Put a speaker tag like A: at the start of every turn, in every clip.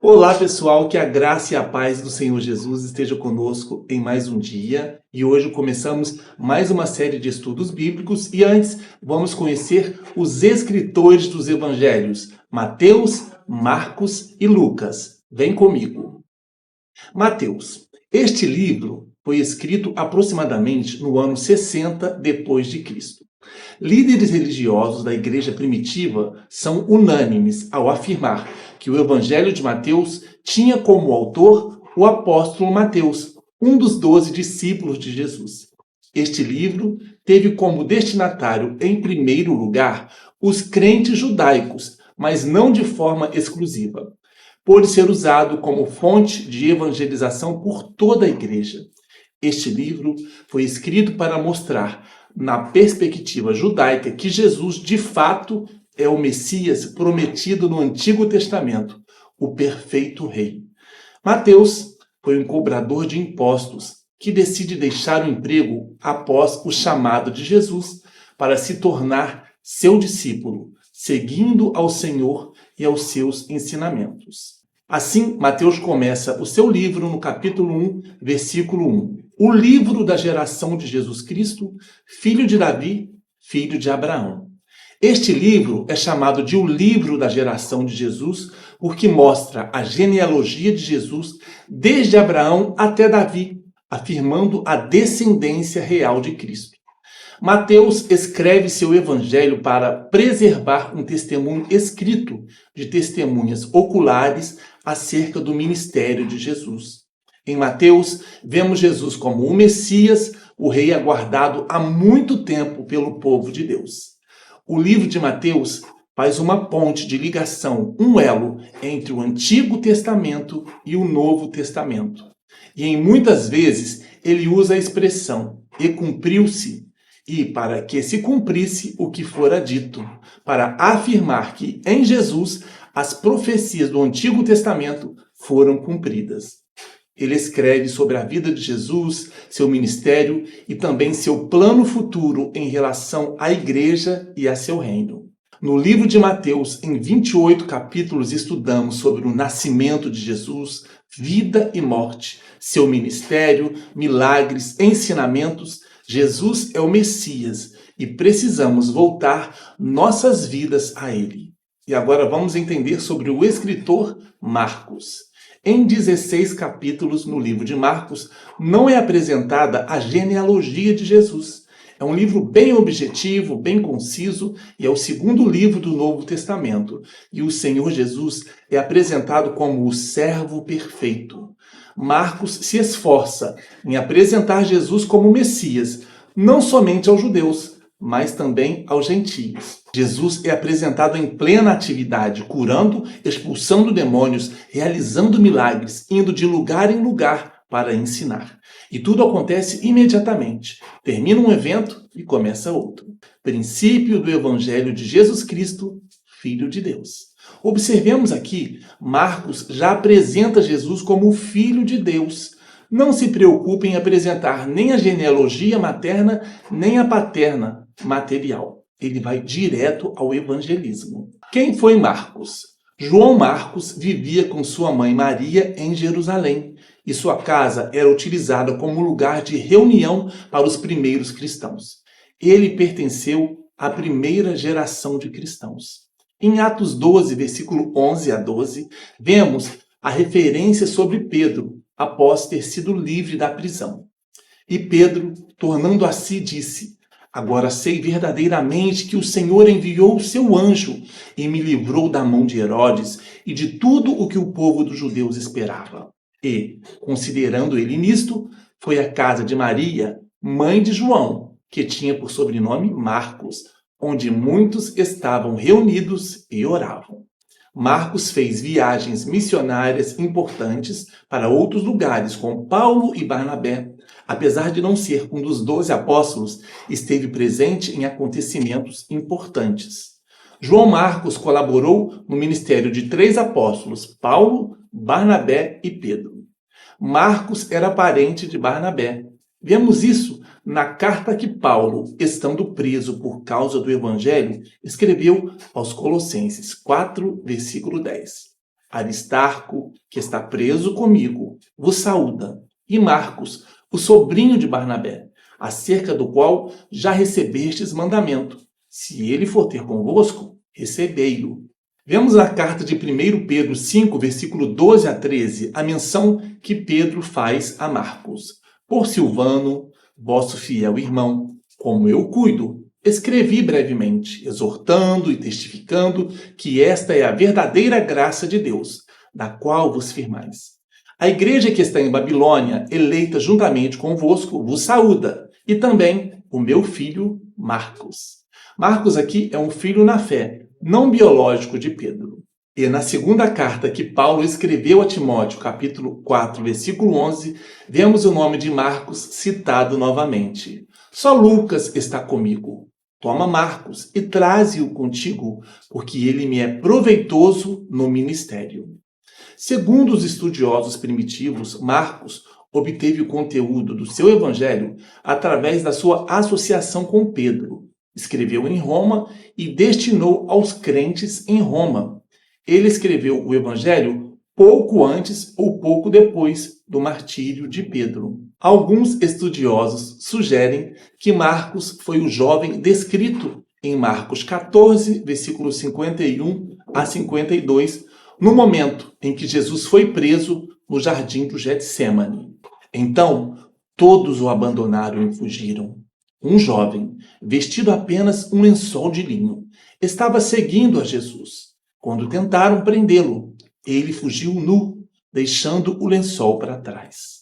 A: Olá, pessoal, que a graça e a paz do Senhor Jesus esteja conosco em mais um dia. E hoje começamos mais uma série de estudos bíblicos e antes vamos conhecer os escritores dos evangelhos, Mateus, Marcos e Lucas. Vem comigo. Mateus. Este livro foi escrito aproximadamente no ano 60 depois de Cristo. Líderes religiosos da igreja primitiva são unânimes ao afirmar que o Evangelho de Mateus tinha como autor o apóstolo Mateus, um dos 12 discípulos de Jesus. Este livro teve como destinatário, em primeiro lugar, os crentes judaicos, mas não de forma exclusiva. Pôde ser usado como fonte de evangelização por toda a igreja. Este livro foi escrito para mostrar, na perspectiva judaica, que Jesus, de fato, é o Messias prometido no Antigo Testamento, o perfeito rei. Mateus foi um cobrador de impostos que decide deixar o emprego após o chamado de Jesus para se tornar seu discípulo, seguindo ao Senhor e aos seus ensinamentos. Assim, Mateus começa o seu livro no capítulo 1, versículo 1. O livro da geração de Jesus Cristo, filho de Davi, filho de Abraão. Este livro é chamado de o livro da geração de Jesus porque mostra a genealogia de Jesus desde Abraão até Davi, afirmando a descendência real de Cristo. Mateus escreve seu evangelho para preservar um testemunho escrito de testemunhas oculares acerca do ministério de Jesus. Em Mateus, vemos Jesus como o Messias, o rei aguardado há muito tempo pelo povo de Deus. O livro de Mateus faz uma ponte de ligação, um elo entre o Antigo Testamento e o Novo Testamento. E em muitas vezes ele usa a expressão "e cumpriu-se", e para que se cumprisse o que fora dito, para afirmar que em Jesus as profecias do Antigo Testamento foram cumpridas. Ele escreve sobre a vida de Jesus, seu ministério e também seu plano futuro em relação à igreja e a seu reino. No livro de Mateus, em 28 capítulos, estudamos sobre o nascimento de Jesus, vida e morte, seu ministério, milagres, ensinamentos. Jesus é o Messias e precisamos voltar nossas vidas a ele. E agora vamos entender sobre o escritor Marcos. Em 16 capítulos no livro de Marcos, não é apresentada a genealogia de Jesus. É um livro bem objetivo, bem conciso, e é o segundo livro do Novo Testamento. E o Senhor Jesus é apresentado como o servo perfeito. Marcos se esforça em apresentar Jesus como Messias, não somente aos judeus, mas também aos gentios. Jesus é apresentado em plena atividade, curando, expulsando demônios, realizando milagres, indo de lugar em lugar para ensinar. E tudo acontece imediatamente. Termina um evento e começa outro. Princípio do Evangelho de Jesus Cristo, Filho de Deus. Observemos aqui, Marcos já apresenta Jesus como o Filho de Deus. Não se preocupe em apresentar nem a genealogia materna, nem a paterna material. Ele vai direto ao evangelismo. Quem foi Marcos? João Marcos vivia com sua mãe Maria em Jerusalém e sua casa era utilizada como lugar de reunião para os primeiros cristãos. Ele pertenceu à primeira geração de cristãos. Em Atos 12, versículo 11 a 12, vemos a referência sobre Pedro, após ter sido livre da prisão. E Pedro, tornando a si, disse: "Agora sei verdadeiramente que o Senhor enviou o seu anjo e me livrou da mão de Herodes e de tudo o que o povo dos judeus esperava." E, considerando ele nisto, foi à casa de Maria, mãe de João, que tinha por sobrenome Marcos, onde muitos estavam reunidos e oravam. Marcos fez viagens missionárias importantes para outros lugares com Paulo e Barnabé. Apesar de não ser um dos 12 apóstolos, esteve presente em acontecimentos importantes. João Marcos colaborou no ministério de 3 apóstolos, Paulo, Barnabé e Pedro. Marcos era parente de Barnabé. Vemos isso na carta que Paulo, estando preso por causa do Evangelho, escreveu aos Colossenses 4, versículo 10. Aristarco, que está preso comigo, vos saúda, e Marcos, o sobrinho de Barnabé, acerca do qual já recebestes mandamento. Se ele for ter convosco, recebei-o. Vemos na carta de 1 Pedro 5, versículo 12 a 13, a menção que Pedro faz a Marcos. Por Silvano, vosso fiel irmão, como eu cuido, escrevi brevemente, exortando e testificando que esta é a verdadeira graça de Deus, da qual vos firmais. A igreja que está em Babilônia, eleita juntamente convosco, vos saúda, e também o meu filho Marcos. Marcos aqui é um filho na fé, não biológico de Pedro. E na segunda carta que Paulo escreveu a Timóteo, capítulo 4, versículo 11, vemos o nome de Marcos citado novamente. Só Lucas está comigo. Toma Marcos e traze-o contigo, porque ele me é proveitoso no ministério. Segundo os estudiosos primitivos, Marcos obteve o conteúdo do seu evangelho através da sua associação com Pedro. Escreveu em Roma e destinou aos crentes em Roma. Ele escreveu o evangelho pouco antes ou pouco depois do martírio de Pedro. Alguns estudiosos sugerem que Marcos foi o jovem descrito em Marcos 14, versículos 51 a 52, no momento em que Jesus foi preso no jardim do Getsêmani. Então, todos o abandonaram e fugiram. Um jovem, vestido apenas um lençol de linho, estava seguindo a Jesus. Quando tentaram prendê-lo, ele fugiu nu, deixando o lençol para trás.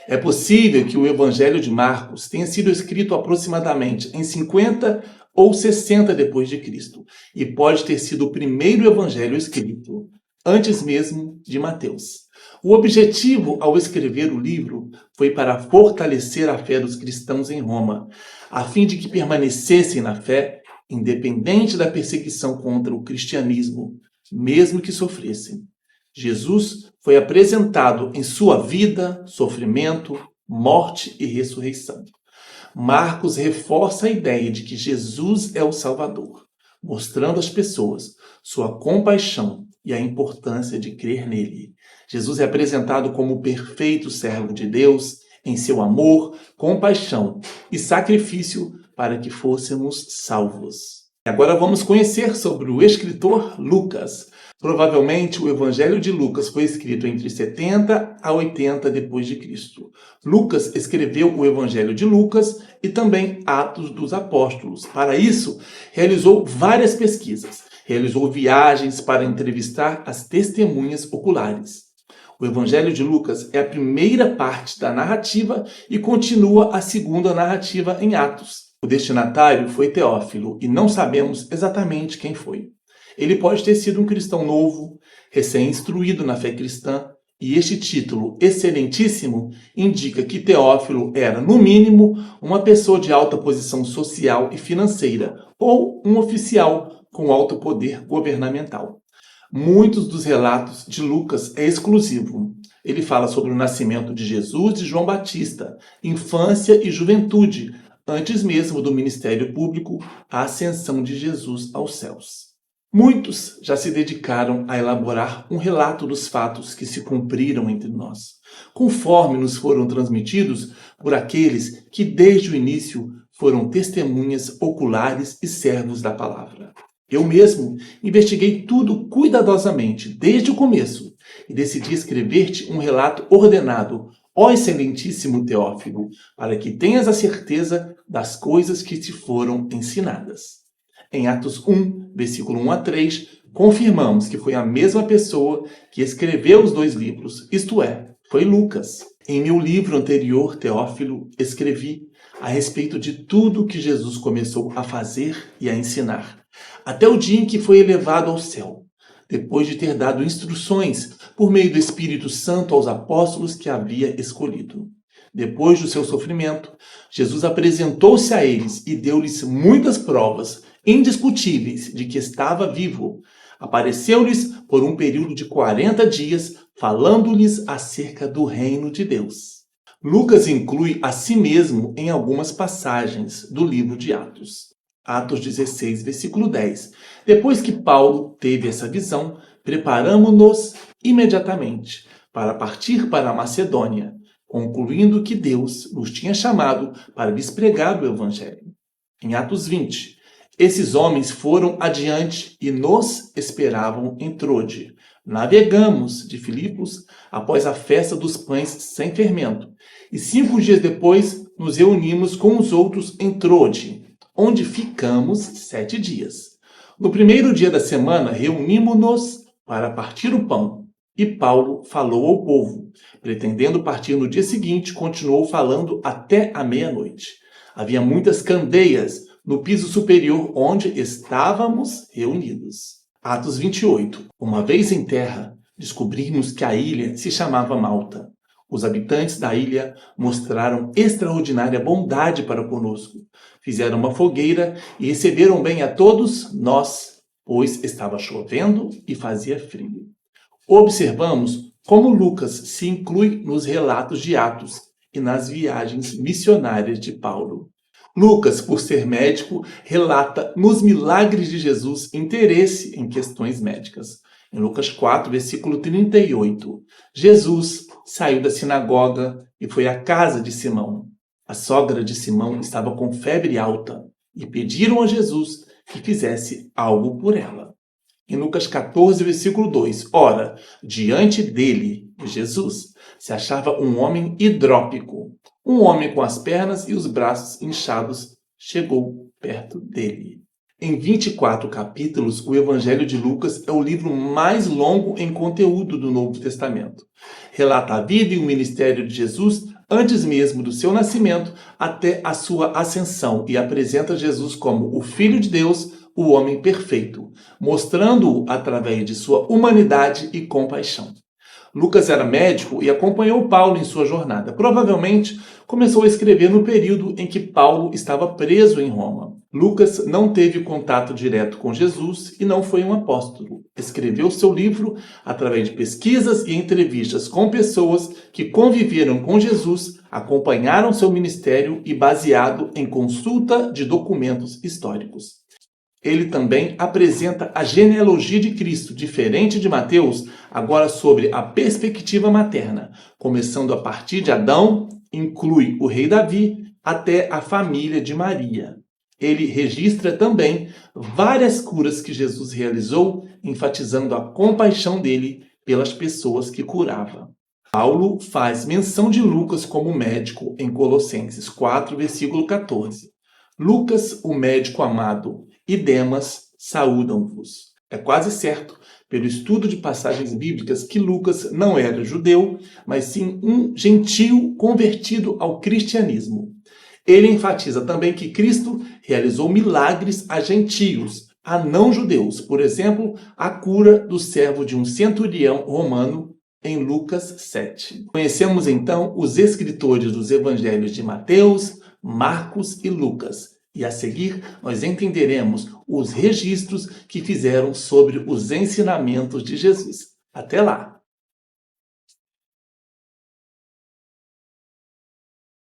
A: É possível que o Evangelho de Marcos tenha sido escrito aproximadamente em 50 ou 60 depois de Cristo, e pode ter sido o primeiro evangelho escrito, antes mesmo de Mateus. O objetivo ao escrever o livro foi para fortalecer a fé dos cristãos em Roma, a fim de que permanecessem na fé, independente da perseguição contra o cristianismo, mesmo que sofressem. Jesus foi apresentado em sua vida, sofrimento, morte e ressurreição. Marcos reforça a ideia de que Jesus é o Salvador, mostrando às pessoas sua compaixão e a importância de crer nele. Jesus é apresentado como o perfeito servo de Deus em seu amor, compaixão e sacrifício para que fôssemos salvos. Agora vamos conhecer sobre o escritor Lucas. Provavelmente o Evangelho de Lucas foi escrito entre 70 a 80 depois de Cristo. Lucas escreveu o Evangelho de Lucas e também Atos dos Apóstolos. Para isso, realizou várias pesquisas. Realizou viagens para entrevistar as testemunhas oculares. O Evangelho de Lucas é a primeira parte da narrativa e continua a segunda narrativa em Atos. O destinatário foi Teófilo e não sabemos exatamente quem foi. Ele pode ter sido um cristão novo, recém-instruído na fé cristã, e este título excelentíssimo indica que Teófilo era, no mínimo, uma pessoa de alta posição social e financeira, ou um oficial com alto poder governamental. Muitos dos relatos de Lucas é exclusivo. Ele fala sobre o nascimento de Jesus e João Batista, infância e juventude, antes mesmo do ministério público, a ascensão de Jesus aos céus. Muitos já se dedicaram a elaborar um relato dos fatos que se cumpriram entre nós, conforme nos foram transmitidos por aqueles que desde o início foram testemunhas oculares e servos da palavra. Eu mesmo investiguei tudo cuidadosamente, desde o começo, e decidi escrever-te um relato ordenado, ó excelentíssimo Teófilo, para que tenhas a certeza das coisas que te foram ensinadas. Em Atos 1, versículo 1 a 3, confirmamos que foi a mesma pessoa que escreveu os dois livros, isto é, foi Lucas. Em meu livro anterior, Teófilo, escrevi a respeito de tudo que Jesus começou a fazer e a ensinar, até o dia em que foi elevado ao céu, depois de ter dado instruções por meio do Espírito Santo aos apóstolos que havia escolhido. Depois do seu sofrimento, Jesus apresentou-se a eles e deu-lhes muitas provas indiscutíveis de que estava vivo. Apareceu-lhes por um período de 40 dias, falando-lhes acerca do reino de Deus. Lucas inclui a si mesmo em algumas passagens do livro de Atos. Atos 16, versículo 10. Depois que Paulo teve essa visão, preparamo-nos imediatamente para partir para a Macedônia, concluindo que Deus nos tinha chamado para lhes pregar o Evangelho. Em Atos 20, esses homens foram adiante e nos esperavam em Trode. Navegamos de Filipos após a festa dos pães sem fermento, e 5 dias depois nos reunimos com os outros em Trode, onde ficamos 7 dias. No primeiro dia da semana, reunimos-nos para partir o pão, e Paulo falou ao povo. Pretendendo partir no dia seguinte, continuou falando até a meia-noite. Havia muitas candeias no piso superior onde estávamos reunidos. Atos 28. Uma vez em terra, descobrimos que a ilha se chamava Malta. Os habitantes da ilha mostraram extraordinária bondade para conosco. Fizeram uma fogueira e receberam bem a todos nós, pois estava chovendo e fazia frio. Observamos como Lucas se inclui nos relatos de Atos e nas viagens missionárias de Paulo. Lucas, por ser médico, relata nos milagres de Jesus interesse em questões médicas. Em Lucas 4, versículo 38, Jesus saiu da sinagoga e foi à casa de Simão. A sogra de Simão estava com febre alta e pediram a Jesus que fizesse algo por ela. Em Lucas 14, versículo 2, ora, diante dele, Jesus, se achava um homem hidrópico. Um homem com as pernas e os braços inchados chegou perto dele. Em 24 capítulos, o Evangelho de Lucas é o livro mais longo em conteúdo do Novo Testamento. Relata a vida e o ministério de Jesus antes mesmo do seu nascimento até a sua ascensão e apresenta Jesus como o Filho de Deus, o homem perfeito, mostrando-o através de sua humanidade e compaixão. Lucas era médico e acompanhou Paulo em sua jornada. Provavelmente começou a escrever no período em que Paulo estava preso em Roma. Lucas não teve contato direto com Jesus e não foi um apóstolo. Escreveu seu livro através de pesquisas e entrevistas com pessoas que conviveram com Jesus, acompanharam seu ministério e baseado em consulta de documentos históricos. Ele também apresenta a genealogia de Cristo, diferente de Mateus, agora sobre a perspectiva materna, começando a partir de Adão, inclui o rei Davi, até a família de Maria. Ele registra também várias curas que Jesus realizou, enfatizando a compaixão dele pelas pessoas que curava. Paulo faz menção de Lucas como médico em Colossenses 4, versículo 14. Lucas, o médico amado, e Demas saúdam-vos. É quase certo, pelo estudo de passagens bíblicas, que Lucas não era judeu, mas sim um gentio convertido ao cristianismo. Ele enfatiza também que Cristo realizou milagres a gentios, a não-judeus. Por exemplo, a cura do servo de um centurião romano em Lucas 7. Conhecemos então os escritores dos evangelhos de Mateus, Marcos e Lucas. E a seguir, nós entenderemos os registros que fizeram sobre os ensinamentos de Jesus. Até lá!